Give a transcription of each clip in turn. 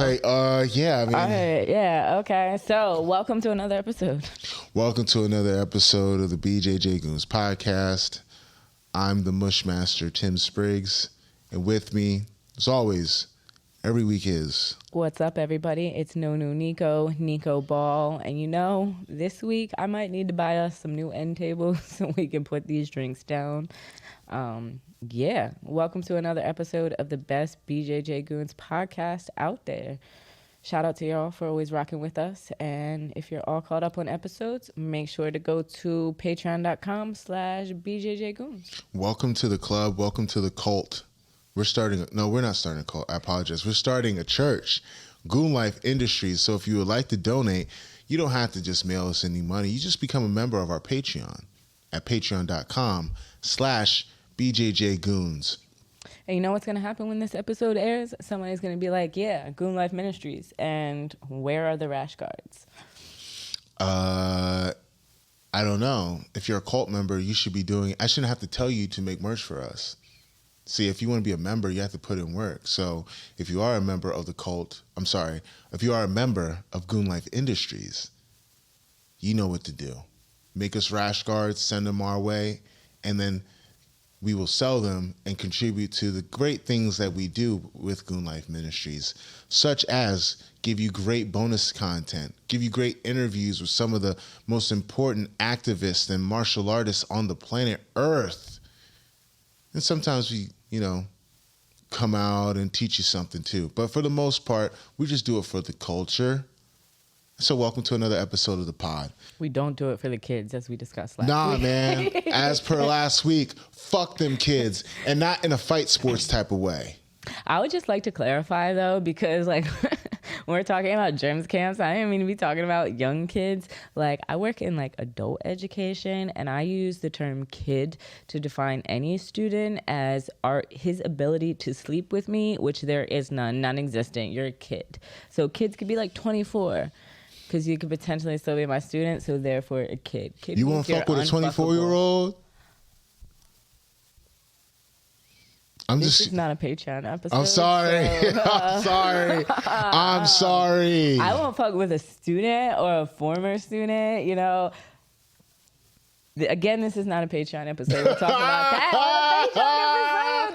right. Yeah. I mean, All right. Yeah. Okay. So, welcome to another episode. welcome to another episode of the BJJ Goons podcast. I'm the Mushmaster, Tim Spriggs, and with me, as always, every week is. What's up, everybody? It's Nico Ball, and this week I might need to buy us some new end tables so we can put these drinks down. Yeah. Welcome to another episode of the best BJJ Goons podcast out there. Shout out to y'all for always rocking with us. And if you're all caught up on episodes, make sure to go to patreon.com/BJJGoons. Welcome to the club. Welcome to the cult. We're not starting a cult. I apologize. We're starting a church, Goon Life Industries. So if you would like to donate, you don't have to just mail us any money. You just become a member of our Patreon at patreon.com/BJJGoons. And you know what's going to happen when this episode airs? Somebody's going to be like, yeah, Goon Life Ministries. And where are the rash guards? I don't know. If you're a cult member, you should be doing... I shouldn't have to tell you to make merch for us. See, if you want to be a member, you have to put in work. So if you are a member of the cult... if you are a member of Goon Life Industries, you know what to do. Make us rash guards, send them our way, and then we will sell them and contribute to the great things that we do with Goon Life Ministries, such as give you great bonus content, give you great interviews with some of the most important activists and martial artists on the planet Earth. And sometimes we, come out and teach you something too. But for the most part, we just do it for the culture. So welcome to another episode of the pod. We don't do it for the kids, as we discussed last Nah, week. man. As per last week, fuck them kids. And not in a fight sports type of way. I would just like to clarify, though, because, when we're talking about gyms camps, I didn't mean to be talking about young kids. I work in, adult education, and I use the term kid to define any student as his ability to sleep with me, which there is none, non-existent. You're a kid. So kids could be, 24. Because you could potentially still be my student, so therefore a kid. You want to fuck with a 24-year-old? This is not a Patreon episode. I'm sorry. So, I'm sorry. I won't fuck with a student or a former student, Again, this is not a Patreon episode. We'll talk about that on a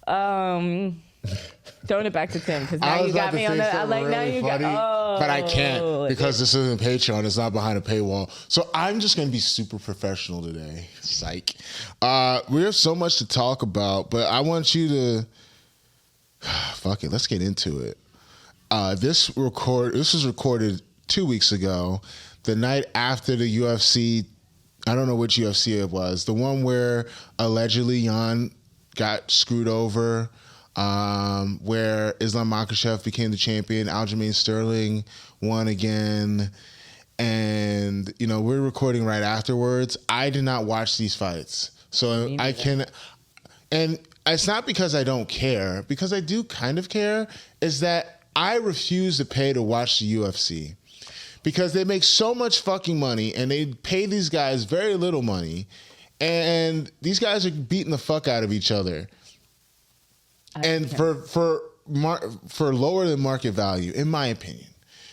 Patreon episode. Throwing it back to Tim, because now you got me on the... But I can't, because this isn't Patreon. It's not behind a paywall. So I'm just going to be super professional today. Psych. We have so much to talk about, but I want you to... Fuck it. Let's get into it. This was recorded 2 weeks ago, the night after the UFC... I don't know which UFC it was. The one where allegedly Jan got screwed over... where Islam Makhachev became the champion, Aljamain Sterling won again, and we're recording right afterwards. I did not watch these fights, so I can, and it's not because I don't care, because I do kind of care. Is that I refuse to pay to watch the UFC because they make so much fucking money and they pay these guys very little money, and these guys are beating the fuck out of each other. And for lower than market value, in my opinion.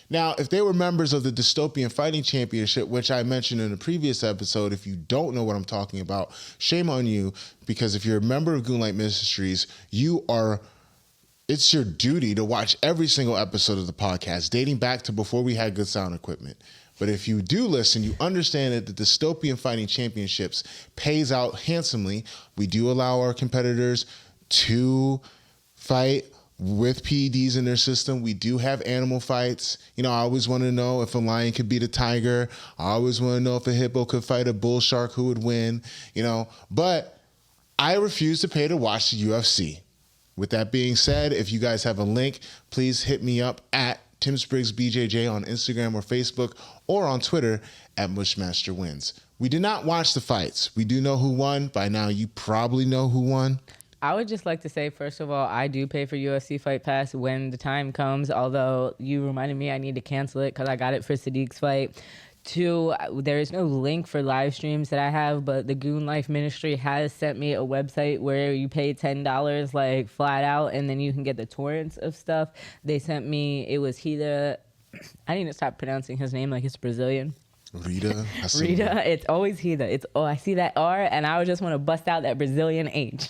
Now, if they were members of the Dystopian Fighting Championship, which I mentioned in a previous episode, if you don't know what I'm talking about, shame on you, because if you're a member of Goon Life Ministries, it's your duty to watch every single episode of the podcast, dating back to before we had good sound equipment. But if you do listen, you understand that the Dystopian Fighting Championships pays out handsomely. We do allow our competitors to fight with PEDs in their system. We do have animal fights. I always want to know if a lion could beat a tiger. I always want to know if a hippo could fight a bull shark, who would win, But I refuse to pay to watch the UFC. With that being said, if you guys have a link, please hit me up at Tim Spriggs BJJ on Instagram or Facebook, or on Twitter at MushmasterWins. We did not watch the fights. We do know who won. By now, you probably know who won. I would just like to say, first of all, I do pay for UFC Fight Pass when the time comes, although you reminded me I need to cancel it because I got it for Sadiq's fight. there is no link for live streams that I have, but the Goon Life Ministry has sent me a website where you pay $10 like flat out, and then you can get the torrents of stuff. They sent me, it was Hida. I need to stop pronouncing his name like it's Brazilian. Rita. Rita. It's always Hida. I see that R, and I would just want to bust out that Brazilian H.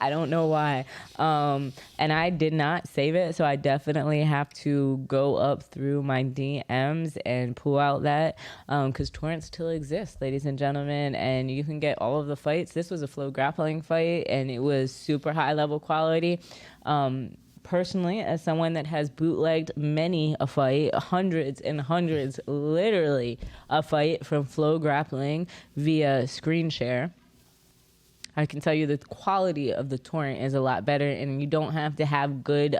I don't know why. And I did not save it, so I definitely have to go up through my DMs and pull out that, because torrents still exist, ladies and gentlemen, and you can get all of the fights. This was a Flow grappling fight, and it was super high level quality. Personally, as someone that has bootlegged many a fight, hundreds and hundreds, literally a fight from Flow Grappling via screen share, I can tell you the quality of the torrent is a lot better, and you don't have to have good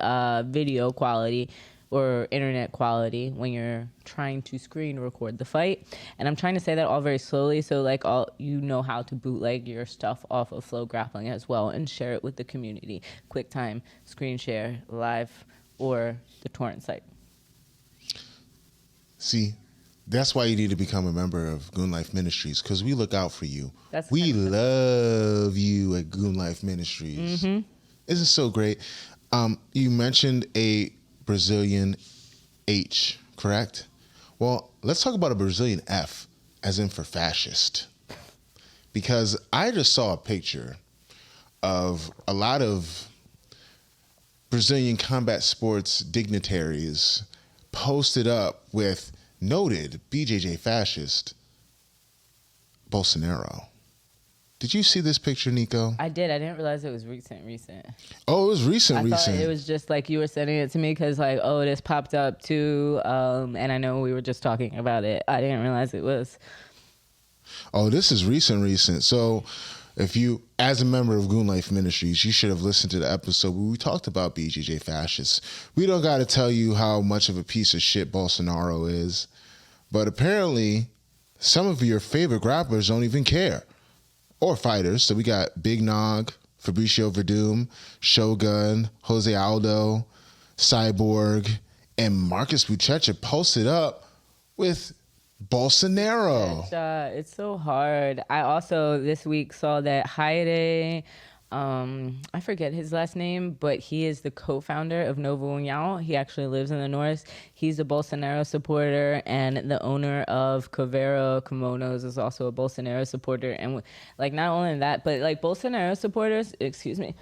video quality or internet quality when you're trying to screen record the fight. And I'm trying to say that all very slowly, so like you know how to bootleg your stuff off of Flow Grappling as well and share it with the community. QuickTime, screen share, live, or the torrent site. See, that's why you need to become a member of Goon Life Ministries, because we look out for you. We love you at Goon Life Ministries. Mm-hmm. Isn't it so great? You mentioned a Brazilian H, correct? Well, let's talk about a Brazilian F, as in for fascist. Because I just saw a picture of a lot of Brazilian combat sports dignitaries posted up with noted BJJ fascist Bolsonaro. Did you see this picture, Nico? I did. I didn't realize it was recent. Oh, it was recent. I thought it was just like you were sending it to me because like, oh, this popped up too. And I know we were just talking about it. I didn't realize it was. Oh, this is recent. So if you, as a member of Goon Life Ministries, you should have listened to the episode where we talked about BJJ fascists. We don't got to tell you how much of a piece of shit Bolsonaro is. But apparently, some of your favorite grapplers don't even care. Or fighters. So we got Big Nog, Fabricio Verdum, Shogun, Jose Aldo, Cyborg, and Marcus Buchecha posted up with Bolsonaro. It's so hard. I also this week saw that Haide, I forget his last name, but he is the co-founder of Novo União. He actually lives in the North. He's a Bolsonaro supporter, and the owner of Cavero Kimonos is also a Bolsonaro supporter. And like not only that, but like Bolsonaro supporters, excuse me.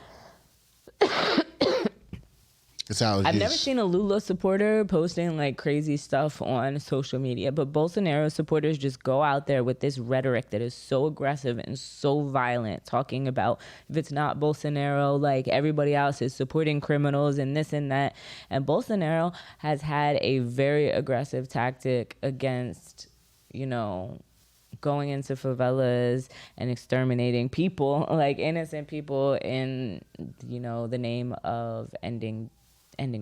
It's allergies. I've never seen a Lula supporter posting like crazy stuff on social media, but Bolsonaro supporters just go out there with this rhetoric that is so aggressive and so violent, talking about if it's not Bolsonaro, like everybody else is supporting criminals and this and that. And Bolsonaro has had a very aggressive tactic against, going into favelas and exterminating people, like innocent people, in, the name of ending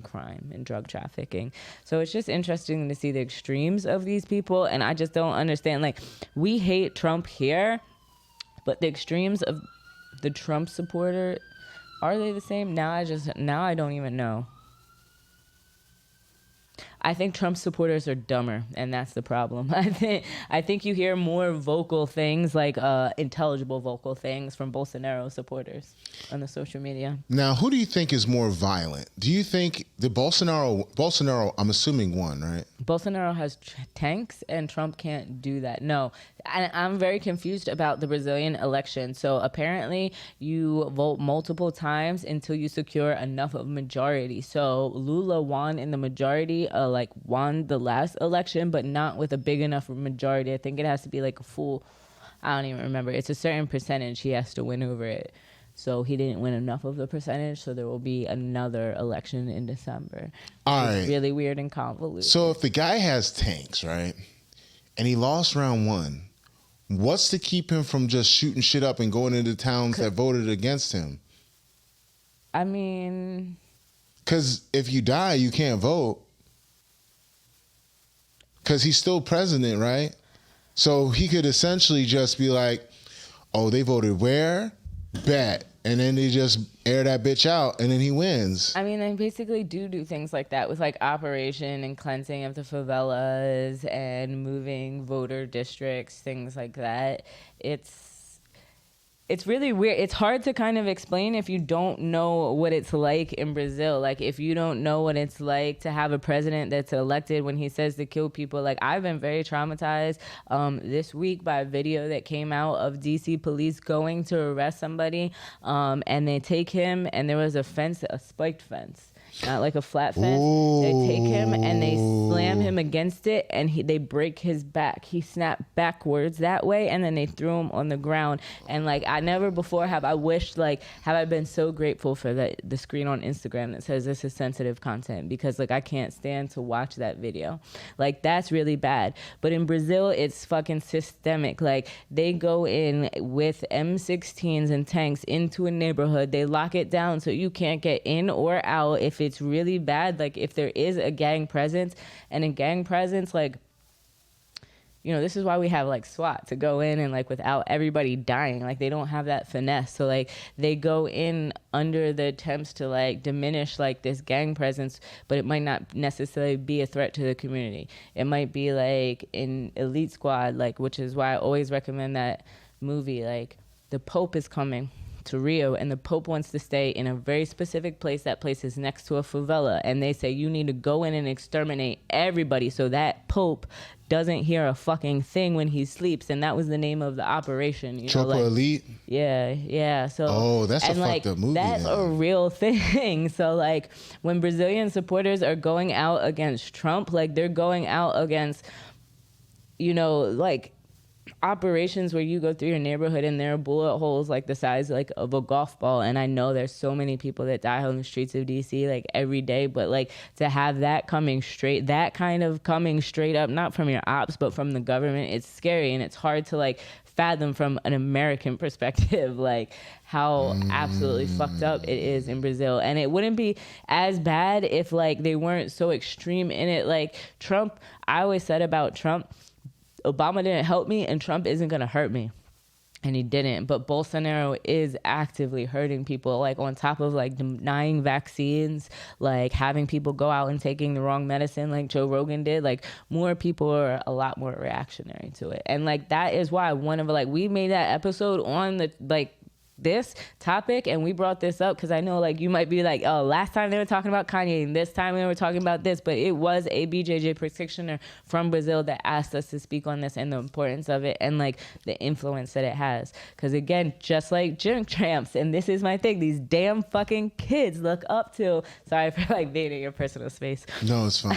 crime and drug trafficking. So it's just interesting to see the extremes of these people, and I just don't understand. Like, we hate Trump here, but the extremes of the Trump supporter, are they the same? Now I don't even know. I think Trump supporters are dumber, and that's the problem. I think you hear more vocal things, like intelligible vocal things, from Bolsonaro supporters on the social media. Now, who do you think is more violent? Do you think the Bolsonaro, I'm assuming won, right? Bolsonaro has tanks, and Trump can't do that. No, I'm very confused about the Brazilian election. So apparently you vote multiple times until you secure enough of a majority. So Lula won in the majority, won the last election, but not with a big enough majority. I think it has to be like a full, I don't even remember. It's a certain percentage he has to win over it. So he didn't win enough of the percentage, so there will be another election in December. All right. It's really weird and convoluted. So if the guy has tanks, right, and he lost round one, what's to keep him from just shooting shit up and going into towns that voted against him? I mean, because if you die, you can't vote. Because he's still president, right? So he could essentially just be like, oh, they voted where? Bet. and then they just air that bitch out, and then he wins. I mean, they basically do things like that with like operation and cleansing of the favelas and moving voter districts, things like that. It's really weird. It's hard to kind of explain if you don't know what it's like in Brazil. Like, if you don't know what it's like to have a president that's elected when he says to kill people. Like, I've been very traumatized this week by a video that came out of DC police going to arrest somebody, and they take him, and there was a fence, a spiked fence. Not like a flat fence. Ooh. They take him and they slam him against it, and they break his back. He snapped backwards that way, and then they threw him on the ground. And like, I never before have I wished, like, have I been so grateful for the screen on Instagram that says this is sensitive content, because like I can't stand to watch that video. Like, that's really bad. But in Brazil, it's fucking systemic. Like, they go in with M16s and tanks into a neighborhood. They lock it down so you can't get in or out. If it's really bad, like if there is a gang presence, and in gang presence, like, you know, this is why we have like SWAT to go in and like without everybody dying. Like, they don't have that finesse, so like they go in under the attempts to like diminish like this gang presence, but it might not necessarily be a threat to the community. It might be like in Elite Squad, like, which is why I always recommend that movie. Like, the Pope is coming to Rio, and the Pope wants to stay in a very specific place. That place is next to a favela, and they say you need to go in and exterminate everybody so that Pope doesn't hear a fucking thing when he sleeps. And that was the name of the operation. You know, like, Elite? Yeah. So that's a fucked up movie. That's a real thing. So like, when Brazilian supporters are going out against Trump, like, they're going out against, you know, like, operations where you go through your neighborhood and there are bullet holes like the size like of a golf ball. And I know there's so many people that die on the streets of DC like every day, but like, to have that coming straight up, not from your ops but from the government, it's scary. And it's hard to like fathom from an American perspective like how absolutely fucked up it is in Brazil. And it wouldn't be as bad if like they weren't so extreme in it. Like, Trump, I always said about Trump, Obama didn't help me and Trump isn't going to hurt me. And he didn't. But Bolsonaro is actively hurting people, like, on top of like denying vaccines, like having people go out and taking the wrong medicine like Joe Rogan did. Like, more people are a lot more reactionary to it. And like, that is why we made that episode on the like this topic, and we brought this up because I know like you might be like, oh, last time they were talking about Kanye and this time they were talking about this, but it was a BJJ practitioner from Brazil that asked us to speak on this and the importance of it and like the influence that it has. Because again, just like gym tramps, and this is my thing, these damn fucking kids look up to, sorry for like being in your personal space. No, it's fine.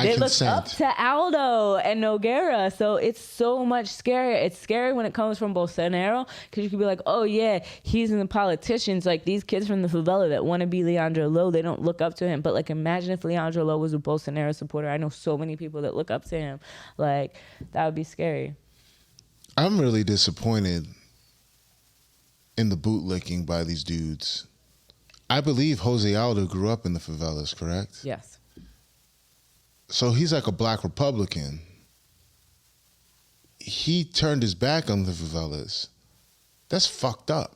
They look up to Aldo and Nogueira, so it's so much scarier. It's scary when it comes from Bolsonaro, because you could be like, oh yeah, he's in the politicians, like these kids from the favela that want to be Leandro Lo, they don't look up to him. But like, imagine if Leandro Lo was a Bolsonaro supporter. I know so many people that look up to him. Like, that would be scary. I'm really disappointed in the bootlicking by these dudes. I believe Jose Aldo grew up in the favelas, correct? Yes. So he's like a black Republican. He turned his back on the favelas. That's fucked up.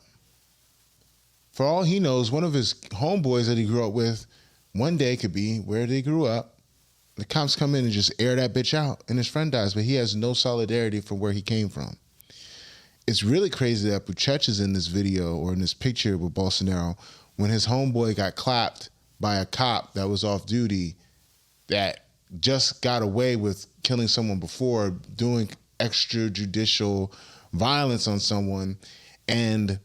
For all he knows, one of his homeboys that he grew up with one day could be where they grew up. The cops come in and just air that bitch out, and his friend dies, but he has no solidarity for where he came from. It's really crazy that Buttigieg is in this video or in this picture with Bolsonaro when his homeboy got clapped by a cop that was off duty that just got away with killing someone before, doing extrajudicial violence on someone. And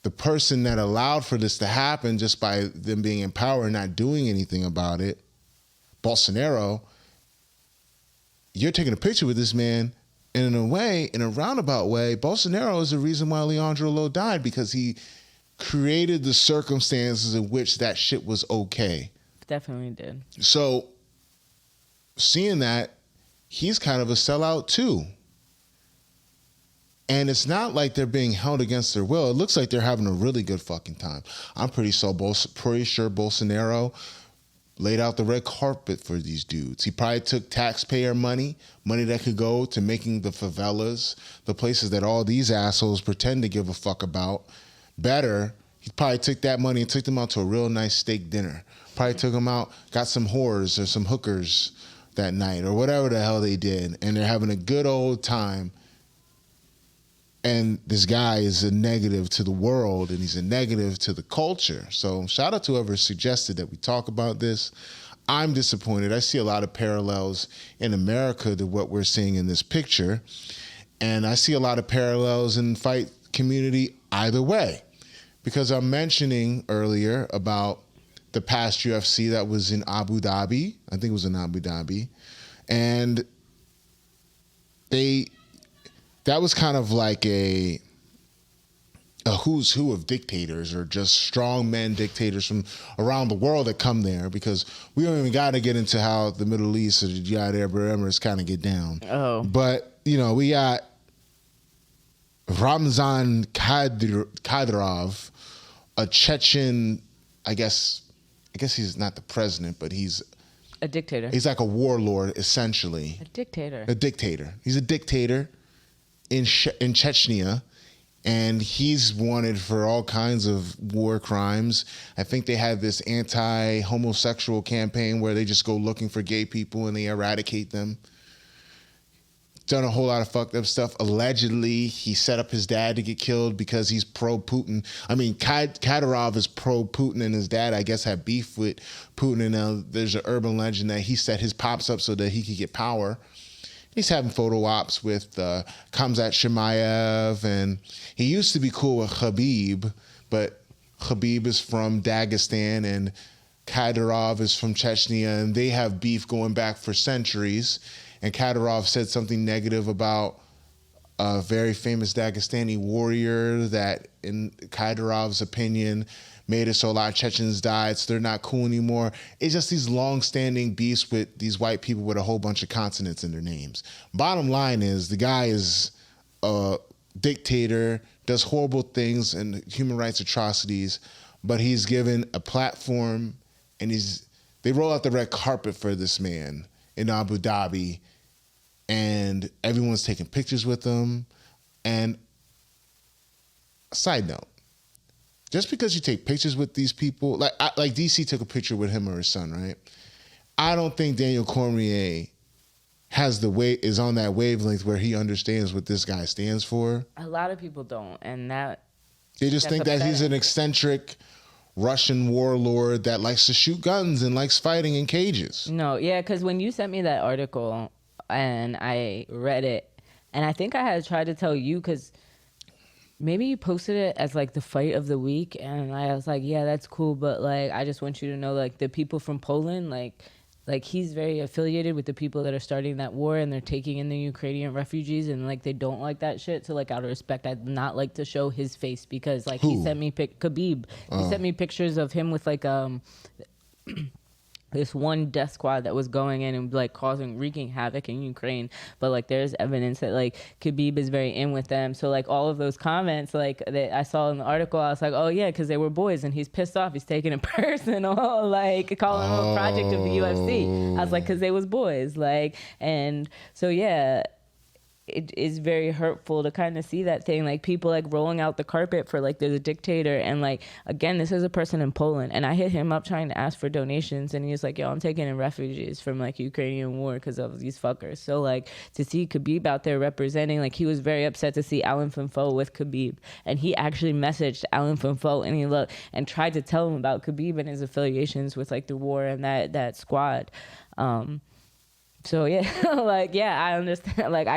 the person that allowed for this to happen just by them being in power and not doing anything about it, Bolsonaro, you're taking a picture with this man, and in a way, in a roundabout way, Bolsonaro is the reason why Leandro Lo died, because he created the circumstances in which that shit was okay. Definitely did. So, seeing that, he's kind of a sellout too. And it's not like they're being held against their will. It looks like they're having a really good fucking time. I'm pretty sure Bolsonaro laid out the red carpet for these dudes. He probably took taxpayer money that could go to making the favelas, the places that all these assholes pretend to give a fuck about, better, he probably took that money and took them out to a real nice steak dinner. Probably took them out, got some whores or some hookers that night or whatever the hell they did. And they're having a good old time. And this guy is a negative to the world and he's a negative to the culture. So shout out to whoever suggested that we talk about this. I'm disappointed. I see a lot of parallels in America to what we're seeing in this picture. And I see a lot of parallels in the fight community either way. Because I'm mentioning earlier about the past UFC that was in Abu Dhabi. I think it was in Abu Dhabi. And that was kind of like a who's who of dictators or just strong men dictators from around the world that come there, because we don't even got to get into how the Middle East or the Jihad Arab Emirates kind of get down. Oh. But, we got Ramzan Kadyrov, a Chechen, I guess he's not the president, but he's a dictator. He's like a warlord, essentially. A dictator. He's a dictator in Chechnya, and he's wanted for all kinds of war crimes. I think they had this anti-homosexual campaign where they just go looking for gay people and they eradicate them. Done a whole lot of fucked up stuff. Allegedly, he set up his dad to get killed because he's pro-Putin. I mean, Kadyrov is pro-Putin, and his dad, I guess, had beef with Putin. And there's an urban legend that he set his pops up so that he could get power. He's having photo ops with Khamzat Chimaev, and he used to be cool with Khabib, but Khabib is from Dagestan, and Kadyrov is from Chechnya, and they have beef going back for centuries. And Kadyrov said something negative about a very famous Dagestani warrior that, in Kadyrov's opinion, made it so a lot of Chechens died, so they're not cool anymore. It's just these long-standing beefs with these white people with a whole bunch of consonants in their names. Bottom line is, the guy is a dictator, does horrible things and human rights atrocities, but he's given a platform, and they roll out the red carpet for this man in Abu Dhabi, and everyone's taking pictures with him. And side note, just because you take pictures with these people, like DC took a picture with him or his son, right? I don't think Daniel Cormier is on that wavelength where he understands what this guy stands for. A lot of people don't, and they just think that he's an eccentric Russian warlord that likes to shoot guns and likes fighting in cages. No, yeah, because when you sent me that article and I read it, and I think I had tried to tell you, because maybe you posted it as like the fight of the week, and I was like, yeah, that's cool, but like, I just want you to know, like, the people from Poland, like he's very affiliated with the people that are starting that war, and they're taking in the Ukrainian refugees, and like, they don't like that shit. So like, out of respect, I'd not like to show his face, because like, he sent me Khabib. He sent me pictures of him with like this one death squad that was going in and like wreaking havoc in Ukraine. But like, there's evidence that like Khabib is very in with them. So like, all of those comments like that I saw in the article, I was like, oh yeah, because they were boys, and he's pissed off, he's taking it personal, like calling them a project of the UFC. I was like, because they was boys, like. And so yeah, it is very hurtful to kind of see that thing, like people like rolling out the carpet for like there's a dictator. And like, again, this is a person in Poland, and I hit him up trying to ask for donations, and he was like, yo, I'm taking in refugees from like Ukrainian war because of these fuckers. So like, to see Khabib out there representing, like, he was very upset to see Alan Finfo with Khabib, and he actually messaged Alan Finfo and tried to tell him about Khabib and his affiliations with like the war and that squad. So yeah, like, yeah, I understand. Like,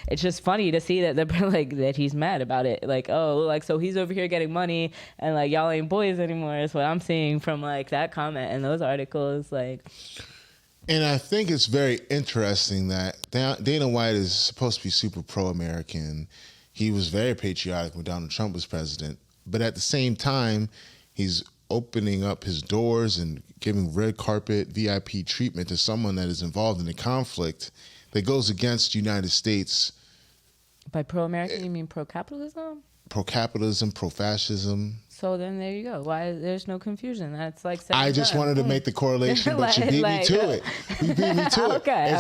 it's just funny to see that that he's mad about it. Like, oh, like, so he's over here getting money, and like, y'all ain't boys anymore. Is what I'm seeing from like that comment and those articles. Like, and I think it's very interesting that Dana White is supposed to be super pro-American. He was very patriotic when Donald Trump was president, but at the same time, he's opening up his doors and giving red carpet VIP treatment to someone that is involved in a conflict that goes against the United States. By pro-American, you mean pro-capitalism? Pro-capitalism, pro-fascism. So then there you go. Why there's no confusion? That's like I just wanted to make the correlation, but you beat me to it. You beat me to it. Okay.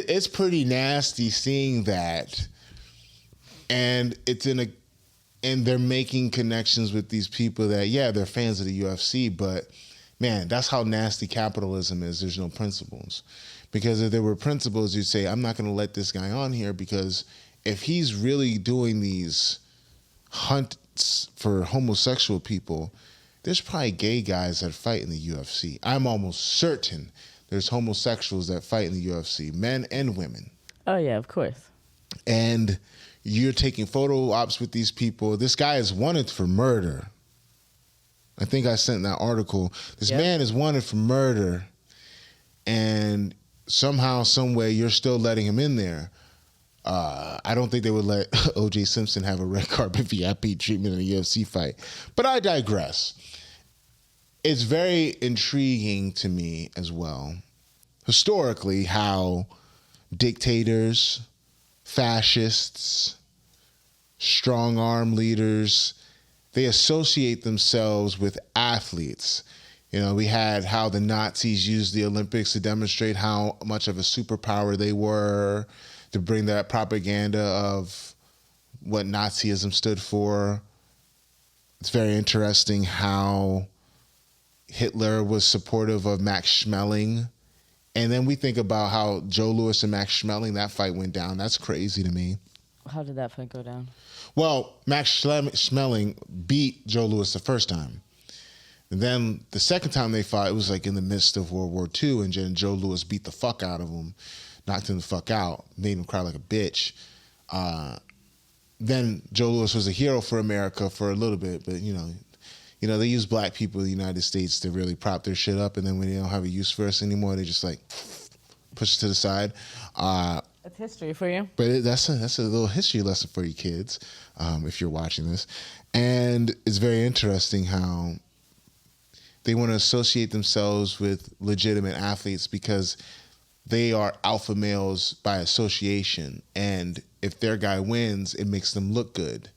It's pretty nasty seeing that, and it's and they're making connections with these people that, yeah, they're fans of the UFC, but man, that's how nasty capitalism is. There's no principles. Because if there were principles, you'd say, I'm not going to let this guy on here, because if he's really doing these hunts for homosexual people, there's probably gay guys that fight in the UFC. I'm almost certain there's homosexuals that fight in the UFC, men and women. Oh, yeah, of course. And you're taking photo ops with these people. This guy is wanted for murder. I think I sent that article. This man is wanted for murder, and somehow, some way, you're still letting him in there. I don't think they would let O.J. Simpson have a red carpet VIP treatment in a UFC fight. But I digress. It's very intriguing to me as well, historically, how dictators, fascists, strong-arm leaders, they associate themselves with athletes. You know, we had how the Nazis used the Olympics to demonstrate how much of a superpower they were, to bring that propaganda of what Nazism stood for. It's very interesting how Hitler was supportive of Max Schmeling. And then we think about how Joe Louis and Max Schmeling, that fight went down. That's crazy to me. How did that fight go down? Well, Max Schmeling beat Joe Louis the first time. And then the second time they fought, it was like in the midst of World War II, and then Joe Louis beat the fuck out of him, knocked him the fuck out, made him cry like a bitch. Then Joe Louis was a hero for America for a little bit, but you know, they use black people in the United States to really prop their shit up, and then when they don't have a use for us anymore, they just like push it to the side. That's history for you. But that's a little history lesson for you kids, if you're watching this. And it's very interesting how they want to associate themselves with legitimate athletes because they are alpha males by association. And if their guy wins, it makes them look good.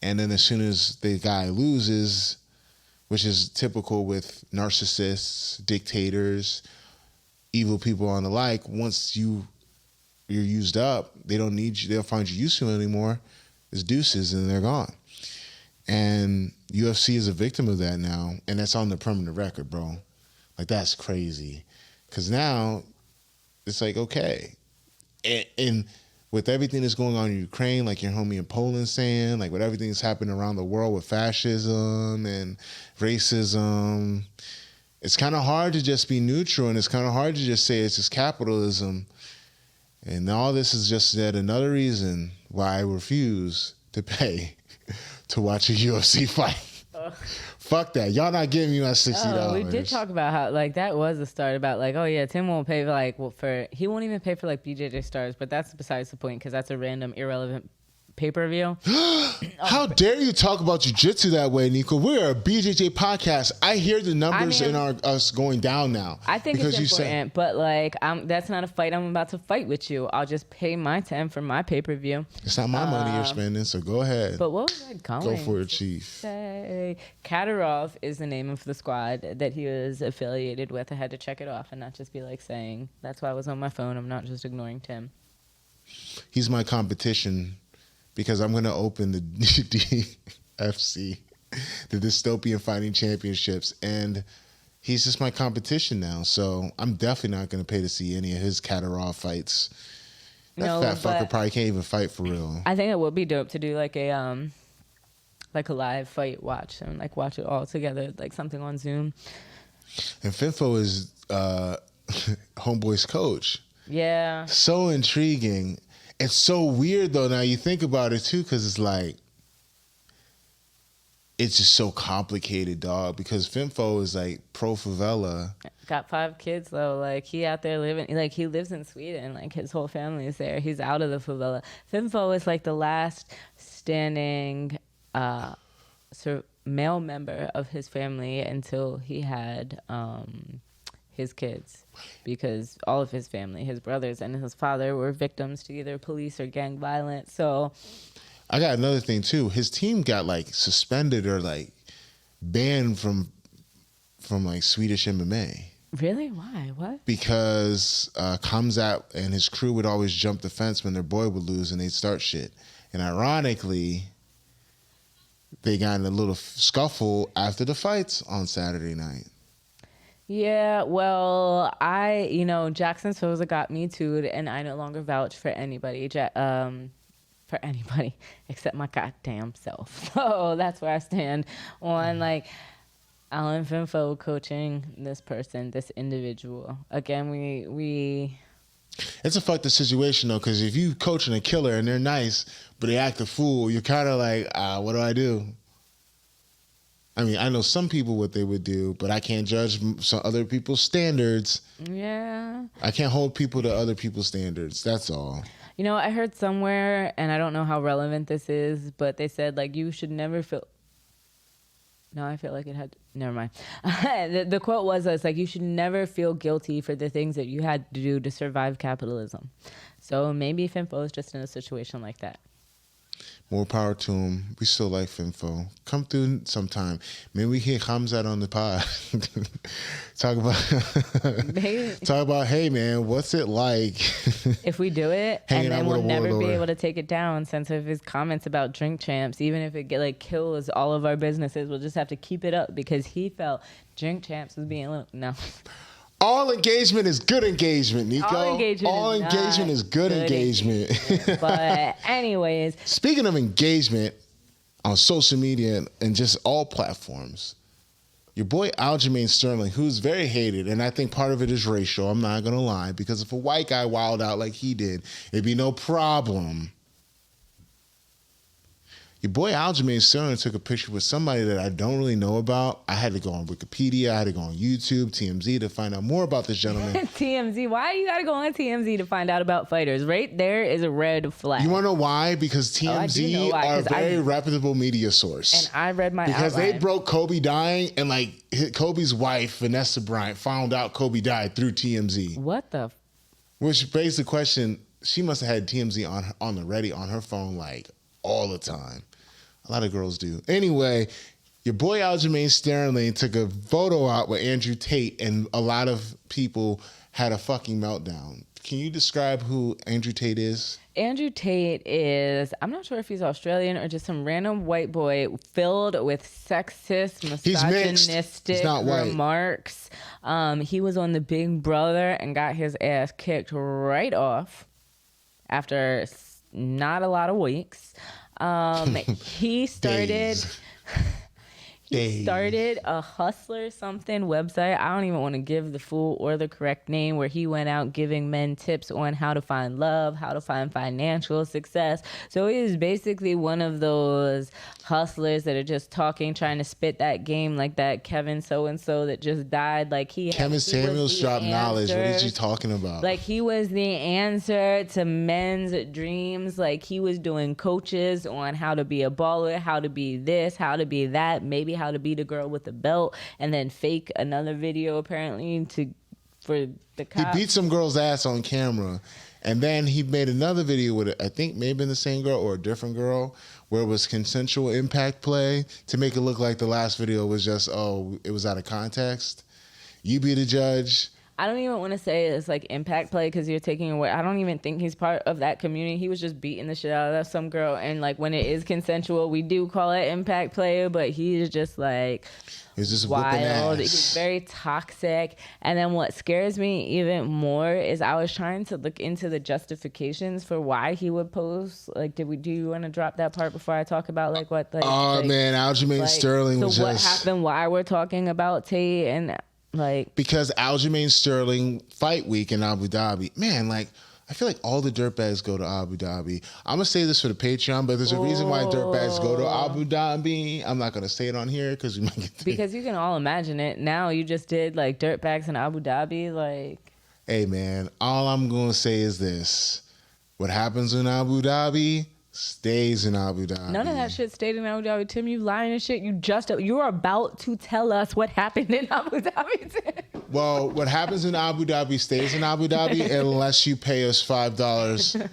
And then as soon as the guy loses, which is typical with narcissists, dictators, evil people and the like, once you're used up, they don't need you, they don't find you useful anymore. It's deuces and they're gone. And UFC is a victim of that now, and that's on the permanent record, bro. Like, that's crazy. Because now, it's like, okay. And with everything that's going on in Ukraine, like your homie in Poland saying, like with everything that's happening around the world with fascism and racism, it's kind of hard to just be neutral, and it's kind of hard to just say it's just capitalism. And all this is just yet another reason why I refuse to pay to watch a UFC fight. Fuck that. Y'all not giving me my $60. We did talk about how, like, that was a start about, like, oh, yeah, Tim won't pay, like, he won't even pay for, like, BJJ stars, but that's besides the point because that's a random, irrelevant pay-per-view. How dare you talk about jiu-jitsu that way, Nico? We're a BJJ podcast. I hear the numbers in us going down now. I think it's important, but like, that's not a fight I'm about to fight with you. I'll just pay my time for my pay-per-view. It's not my money you're spending, so go ahead. But what was I going? Go for it, Chief. Say, Kadyrov is the name of the squad that he was affiliated with. I had to check it off and not just be like saying, that's why I was on my phone. I'm not just ignoring Tim. He's my competition. Because I'm going to open the DFC, the Dystopian Fighting Championships, and he's just my competition now. So I'm definitely not going to pay to see any of his Kadyrov fights. That fat fucker probably can't even fight for real. I think it would be dope to do like a live fight watch and like watch it all together, like something on Zoom. And Finfo is Homeboy's coach. Yeah. So intriguing. It's so weird, though, now you think about it, too, because it's like, it's just so complicated, dog, because Finfo is, like, pro-favela. Got 5 kids, though. Like, he out there living, like, he lives in Sweden. Like, his whole family is there. He's out of the favela. Finfo is, like, the last standing male member of his family until he had his kids, because all of his family, his brothers and his father, were victims to either police or gang violence. So I got another thing too. His team got like suspended or like banned from like Swedish MMA. Really? Why? What? Because Kamzat and his crew would always jump the fence when their boy would lose and they'd start shit. And ironically, they got in a little scuffle after the fights on Saturday night. Yeah, well, Jackson Souza got me too'd, and I no longer vouch for anybody, for anybody except my goddamn self. So that's where I stand on like Alan Finfo coaching this person, this individual. Again, we. It's a fucked up situation though, because if you coaching a killer and they're nice, but they act a fool, you're kind of like, what do I do? I mean, I know some people what they would do, but I can't judge some other people's standards. Yeah. I can't hold people to other people's standards. That's all. I heard somewhere, and I don't know how relevant this is, but they said, like, you should never feel... No, I feel like it had... Never mind. The quote was, it's like, you should never feel guilty for the things that you had to do to survive capitalism. So maybe Finfo is just in a situation like that. More power to him. We still like Finfo. Come through sometime. Maybe we hear Hamzat on the pod. Talk about, hey man, what's it like? If we do it, and then we'll never be able to take it down since of his comments about Drink Champs, even if it kills all of our businesses, we'll just have to keep it up because he felt Drink Champs was being no. All engagement is good engagement, Nico. All engagement is good engagement. But anyways. Speaking of engagement on social media and just all platforms, your boy Aljamain Sterling, who's very hated, and I think part of it is racial, I'm not going to lie, because if a white guy wilded out like he did, it'd be no problem. Your boy Aljamain Sterling took a picture with somebody that I don't really know about. I had to go on Wikipedia. I had to go on YouTube, TMZ, to find out more about this gentleman. TMZ? Why you got to go on TMZ to find out about fighters? Right there is a red flag. You want to know why? Because TMZ are a very reputable media source. And I read my Because outline. they broke Kobe dying, and Kobe's wife, Vanessa Bryant, found out Kobe died through TMZ. What the? Which begs the question, she must have had TMZ on the ready on her phone all the time. A lot of girls do. Anyway, your boy Aljamain Sterling took a photo out with Andrew Tate, and a lot of people had a fucking meltdown. Can you describe who Andrew Tate is? Andrew Tate is, I'm not sure if he's Australian or just some random white boy filled with sexist, misogynistic remarks. He was on the Big Brother and got his ass kicked right off after not a lot of weeks. He started a Hustler something website. I don't even want to give the full or the correct name, where he went out giving men tips on how to find love, how to find financial success. So he is basically one of those hustlers that are just talking, trying to spit that game like that Kevin so-and-so that just died. Kevin Samuels dropped knowledge. What is you talking about? He was the answer to men's dreams. He was doing coaches on how to be a baller, how to be this, how to be that, maybe how to beat a girl with a belt, and then fake another video apparently for the cops. He beat some girl's ass on camera, and then he made another video with I think maybe the same girl or a different girl, where it was consensual impact play to make it look like the last video was just, it was out of context. You be the judge. I don't even want to say it's impact play because you're taking away. I don't even think he's part of that community. He was just beating the shit out of some girl. And when it is consensual, we do call it impact play, but he's just he's just wild. He's very toxic. And then what scares me even more is I was trying to look into the justifications for why he would post. Do you want to drop that part before I talk about what? Man, Aljamain Sterling was what happened? Why we're talking about Tate and because Aljamain Sterling fight week in Abu Dhabi, man, I feel like all the dirtbags go to Abu Dhabi. I'm gonna say this for the Patreon, but there's a reason why dirtbags go to Abu Dhabi. I'm not gonna say it on here because we might get because you can all imagine it. Now you just did dirtbags in Abu Dhabi, Hey man, all I'm gonna say is this: what happens in Abu Dhabi stays in Abu Dhabi. None of that shit stayed in Abu Dhabi. Tim, you lying and shit. You're about to tell us what happened in Abu Dhabi, Tim. Well, what happens in Abu Dhabi stays in Abu Dhabi unless you pay us $5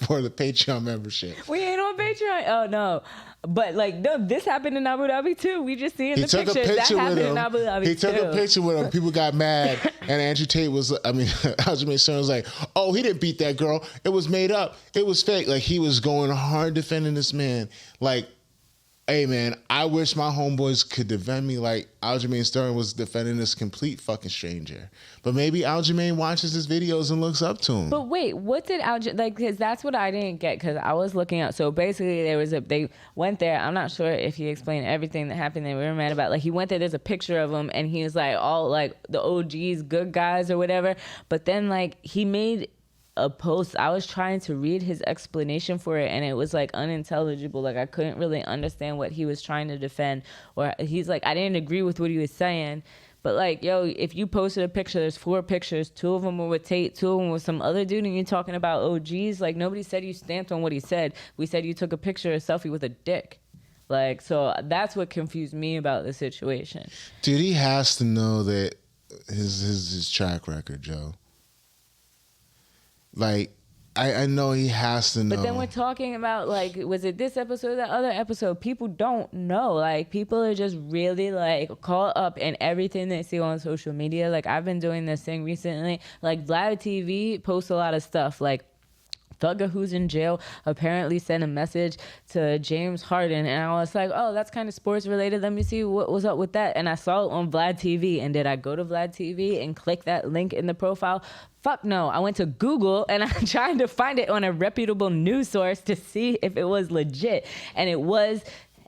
for the Patreon membership. We ain't on Patreon. Oh no. But no, this happened in Abu Dhabi too. We just seeing the pictures that happened in Abu Dhabi too. He took a picture with him. People got mad, and Andrew Tate Aljamain Sterling was he didn't beat that girl. It was made up. It was fake. He was going hard defending this man. Hey, man, I wish my homeboys could defend me like Aljamain Sterling was defending this complete fucking stranger. But maybe Aljamain watches his videos and looks up to him. But wait, what did Aljamain, like, because that's what I didn't get, because I was looking up. So basically, they went there. I'm not sure if he explained everything that happened that we were mad about. Like, he went there, there's a picture of him, and he was like, all, like, the OGs, good guys or whatever. But then, like, he made a post. I was trying to read his explanation for it, and it was like unintelligible. Like, I couldn't really understand what he was trying to defend. Or he's like, I didn't agree with what he was saying. But like, yo, if you posted a picture, there's 4 pictures, 2 of them were with Tate, 2 of them with some other dude, and you're talking about OGs. Like, nobody said you stamped on what he said. We said you took a picture, a selfie with a dick. Like, so that's what confused me about the situation. Dude, he has to know that his track record, Joe. Like, I know he has to know. But then we're talking about, like, was it this episode or that other episode? People don't know. Like, people are just really, like, caught up in everything they see on social media. Like, I've been doing this thing recently. Like, Vlad TV posts a lot of stuff. Like, Thugger, who's in jail, apparently sent a message to James Harden, and I was like, oh, that's kind of sports related. Let me see what was up with that. And I saw it on Vlad TV, and did I go to Vlad TV and click that link in the profile? Fuck no. I went to Google, and I tried to find it on a reputable news source to see if it was legit, and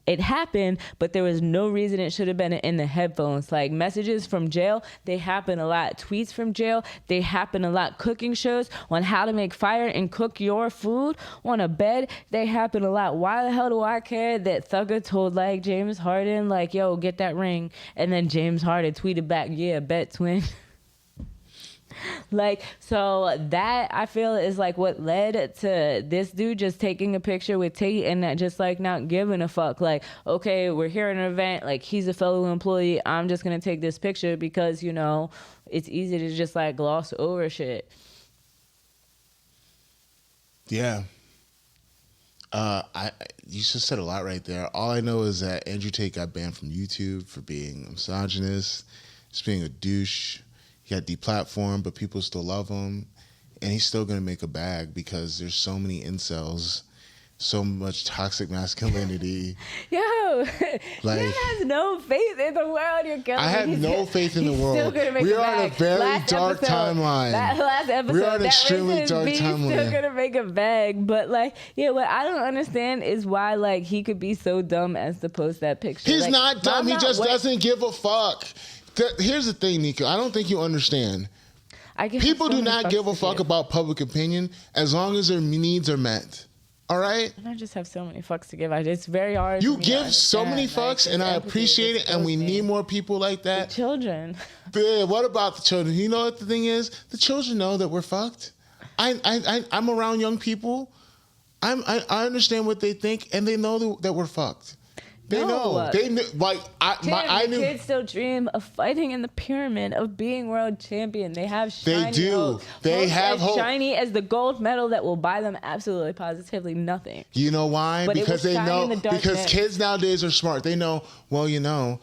it happened, but there was no reason it should have been in the headphones. Like, messages from jail, they happen a lot. Tweets from jail, they happen a lot. Cooking shows on how to make fire and cook your food on a bed, they happen a lot. Why the hell do I care that Thugger told, like, James Harden, like, yo, get that ring? And then James Harden tweeted back, yeah, bet, twin. Like, so that I feel is like what led to this dude just taking a picture with Tate and that just like not giving a fuck. Like, okay, we're here at an event, like he's a fellow employee, I'm just gonna take this picture because, you know, it's easy to just like gloss over shit. Yeah. You just said a lot right there. All I know is that Andrew Tate got banned from YouTube for being a misogynist, just being a douche. He got deplatformed, but people still love him. And he's still going to make a bag because there's so many incels, so much toxic masculinity. Yo, like, you has no faith in the world. You're killing I have no faith in the world. We are on a very dark timeline. That last episode, we are on an extremely dark timeline. Still going to make a bag. But, like, yeah, what I don't understand is why, like, he could be so dumb as to post that picture. He's like, not dumb. He just doesn't give a fuck. Here's the thing, Nico. I don't think you understand. People do not give a fuck about public opinion as long as their needs are met. All right? And I just have so many fucks to give. It's very hard. You give so many fucks, like, and I appreciate it, and we need more people like that. The children. But what about the children? You know what the thing is? The children know that we're fucked. I'm around young people. I understand what they think, and they know that we're fucked. They know. They knew. Like I knew. Kids still dream of fighting in the pyramid, of being world champion. They have shiny They do. Hope. They have as hope. Shiny as the gold medal that will buy them absolutely, positively nothing. You know why? But because they know. Because net. Kids nowadays are smart. They know. Well, you know,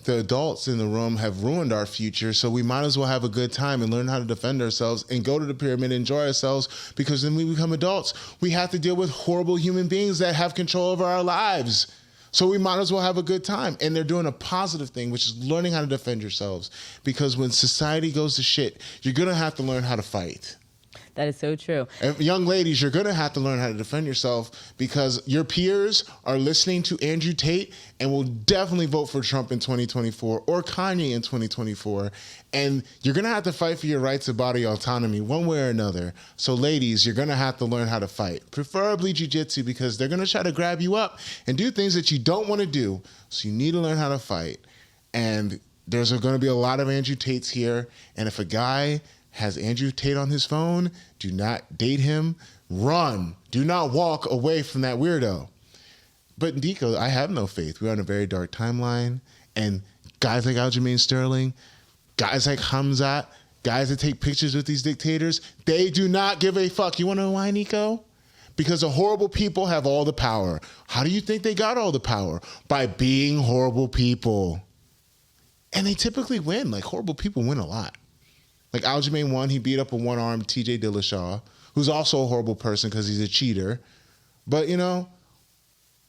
the adults in the room have ruined our future, so we might as well have a good time and learn how to defend ourselves and go to the pyramid and enjoy ourselves. Because when we become adults, we have to deal with horrible human beings that have control over our lives. So we might as well have a good time. And they're doing a positive thing, which is learning how to defend yourselves. Because when society goes to shit, you're going to have to learn how to fight. That is so true. And young ladies, you're going to have to learn how to defend yourself because your peers are listening to Andrew Tate and will definitely vote for Trump in 2024 or Kanye in 2024. And you're going to have to fight for your rights of body autonomy one way or another. So ladies, you're going to have to learn how to fight, preferably jiu-jitsu, because they're going to try to grab you up and do things that you don't want to do. So you need to learn how to fight. And there's going to be a lot of Andrew Tates here. And if a guy has Andrew Tate on his phone, do not date him. Run. Do not walk away from that weirdo. But Nico, I have no faith. We're on a very dark timeline. And guys like Aljamain Sterling, guys like Hamzat, guys that take pictures with these dictators, they do not give a fuck. You want to know why, Nico? Because the horrible people have all the power. How do you think they got all the power? By being horrible people. And they typically win. Like, horrible people win a lot. Like Aljamain won, he beat up a one-armed TJ Dillashaw, who's also a horrible person because he's a cheater. But, you know,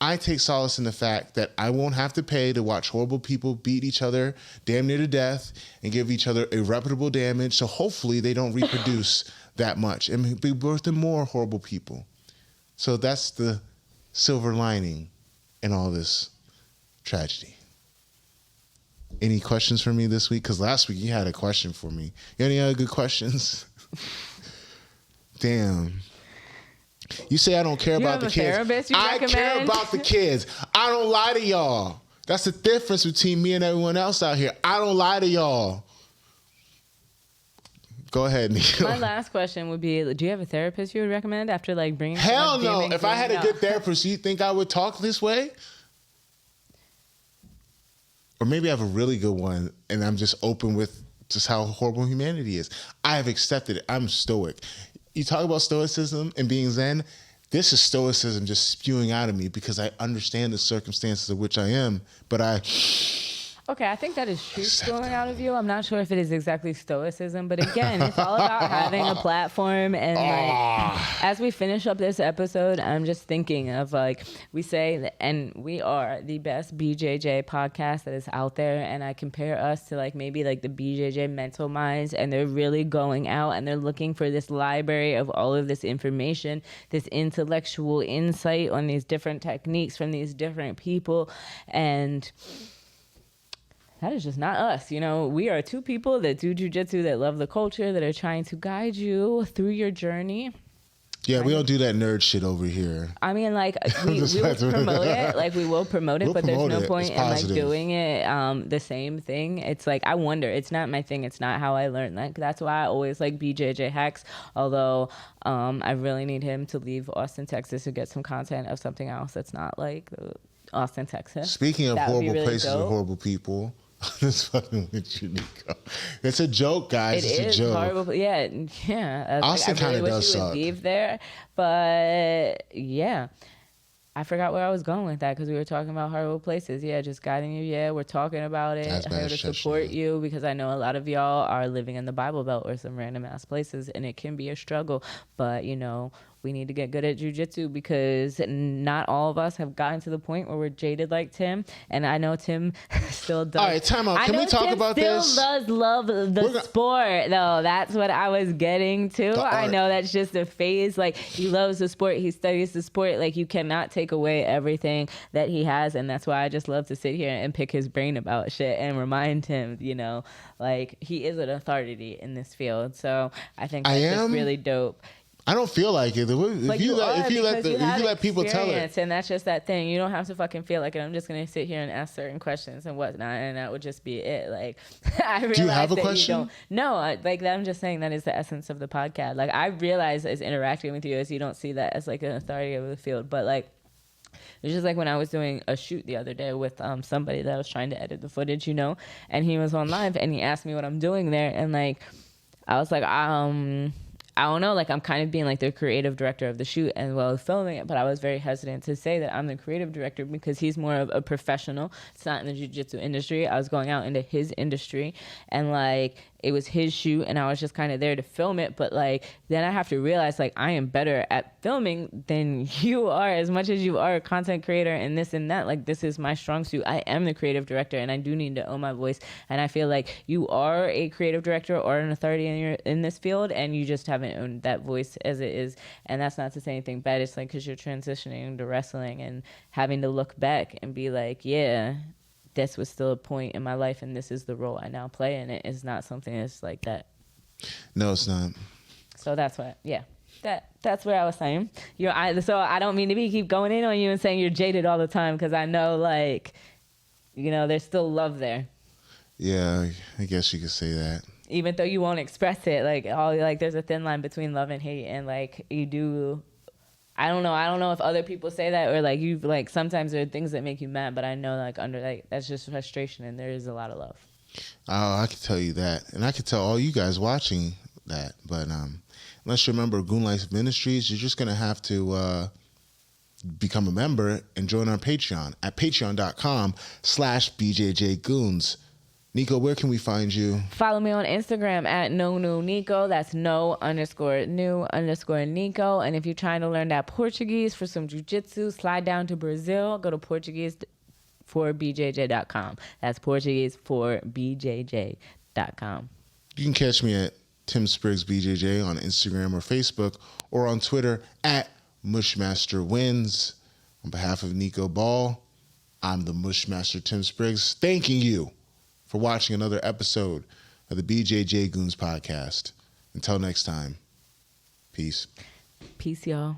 I take solace in the fact that I won't have to pay to watch horrible people beat each other damn near to death and give each other irreparable damage. So hopefully they don't reproduce that much and be birthing more horrible people. So that's the silver lining in all this tragedy. Any questions for me this week? Because last week you had a question for me. You got any other good questions? Damn. You say I don't care about the kids. I care about the kids. I don't lie to y'all. That's the difference between me and everyone else out here. I don't lie to y'all. Go ahead, Nico. My last question would be, do you have a therapist you would recommend after like bringing Hell no. If I had a good therapist, you think I would talk this way? Or maybe I have a really good one and I'm just open with just how horrible humanity is. I have accepted it. I'm stoic. You talk about stoicism and being zen. This is stoicism just spewing out of me because I understand the circumstances of which I am. But Okay, I think that is truth going out of you. I'm not sure if it is exactly stoicism, but again, it's all about having a platform. And like, as we finish up this episode, I'm just thinking of like, we say, and we are the best BJJ podcast that is out there. And I compare us to like maybe like the BJJ mental minds, and they're really going out and they're looking for this library of all of this information, this intellectual insight on these different techniques from these different people. And that is just not us. You know, we are two people that do jujitsu, that love the culture, that are trying to guide you through your journey. Yeah, we don't do that nerd shit over here. I mean, like, we will promote it. Like, we will promote it, but there's no point in, like, doing it the same thing. It's like, I wonder. It's not my thing. It's not how I learned. Like, that's why I always like BJJ Hacks, although I really need him to leave Austin, Texas to get some content of something else that's not, like, Austin, Texas. Speaking of horrible really places with horrible people... That's fucking with you, Nico. It's a joke, guys. It's a joke. Horrible. Yeah. Austin kind of does suck. Leave there, but yeah, I forgot where I was going with that because we were talking about horrible places. Yeah, just guiding you. Yeah, we're talking about it. I'm here to support you because I know a lot of y'all are living in the Bible Belt or some random ass places, and it can be a struggle. But you know, we need to get good at jujitsu because not all of us have gotten to the point where we're jaded like Tim. And I know Tim still does. All right, time out. Can we talk about this? Tim still does love the sport, though. That's what I was getting to. I know that's just a phase. Like, he loves the sport. He studies the sport. Like, you cannot take away everything that he has. And that's why I just love to sit here and pick his brain about shit and remind him, you know, like, he is an authority in this field. So I think that's just really dope. I don't feel like it. If you let people tell it, and that's just that thing. You don't have to fucking feel like it. I'm just gonna sit here and ask certain questions and whatnot, and that would just be it. Like, I realize. Do you have a question? No, like I'm just saying that is the essence of the podcast. Like, I realize as interacting with you as you don't see that as like an authority over the field, but like. It's just like when I was doing a shoot the other day with somebody that was trying to edit the footage, you know, and he was on live and he asked me what I'm doing there, and like I was like, I don't know, like I'm kind of being like the creative director of the shoot and while filming it, but I was very hesitant to say that I'm the creative director because he's more of a professional. It's not in the jiu-jitsu industry. I was going out into his industry and like it was his shoot and I was just kind of there to film it. But like then I have to realize like I am better at filming than you are, as much as you are a content creator and this and that. Like, this is my strong suit. I am the creative director and I do need to own my voice. And I feel like you are a creative director or an authority in this field and you just haven't owned that voice as it is. And that's not to say anything bad. It's like because you're transitioning to wrestling and having to look back and be like, yeah, this was still a point in my life and this is the role I now play, and it is not something that's like that. No, it's not. So that's what, yeah. That's what I was saying. So I don't mean to keep going in on you and saying you're jaded all the time because I know, like, you know, there's still love there. Yeah, I guess you could say that. Even though you won't express it, like there's a thin line between love and hate, and like you do. I don't know if other people say that or like you like sometimes there are things that make you mad, but I know like under like that's just frustration and there is a lot of love. Oh, I can tell you that, and I can tell all you guys watching that, but unless you're a member of Goon Life Ministries, you're just gonna have to become a member and join our Patreon at patreon.com/BJJGoons. Nico, where can we find you? Follow me on Instagram at no_new_Nico. That's no_new_Nico. And if you're trying to learn that Portuguese for some jiu-jitsu, slide down to Brazil. Go to Portuguese4BJJ.com. That's Portuguese4BJJ.com. You can catch me at Tim Spriggs BJJ on Instagram or Facebook, or on Twitter at MushmasterWins. On behalf of Nico Ball, I'm the Mushmaster Tim Spriggs, thanking you for watching another episode of the BJJ Goons podcast. Until next time, peace. Peace, y'all.